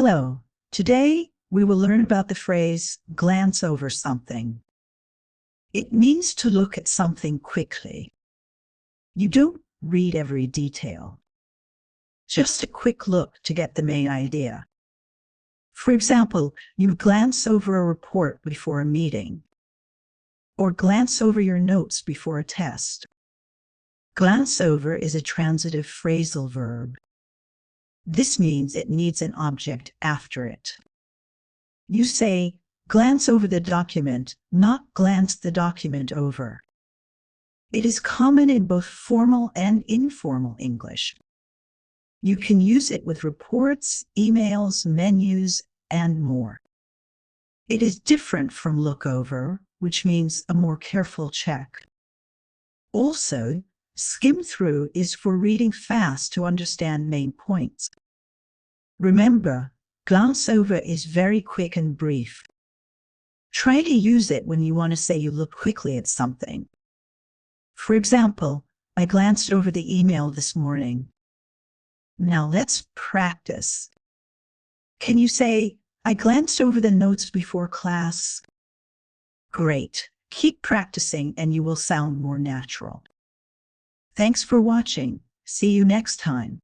Hello. Today, we will learn about the phrase glance over something. It means to look at something quickly. You don't read every detail. Just a quick look to get the main idea. For example, you glance over a report before a meeting, or glance over your notes before a test. Glance over is a transitive phrasal verb. This means it needs an object after it. You say, glance over the document, not glance the document over. It is common in both formal and informal English. You can use it with reports, emails, menus, and more. It is different from look over, which means a more careful check. Also, skim through is for reading fast to understand main points. Remember, glance over is very quick and brief. Try to use it when you want to say you look quickly at something. For example, I glanced over the email this morning. Now let's practice. Can you say, I glanced over the notes before class? Great. Keep practicing and you will sound more natural. Thanks for watching. See you next time.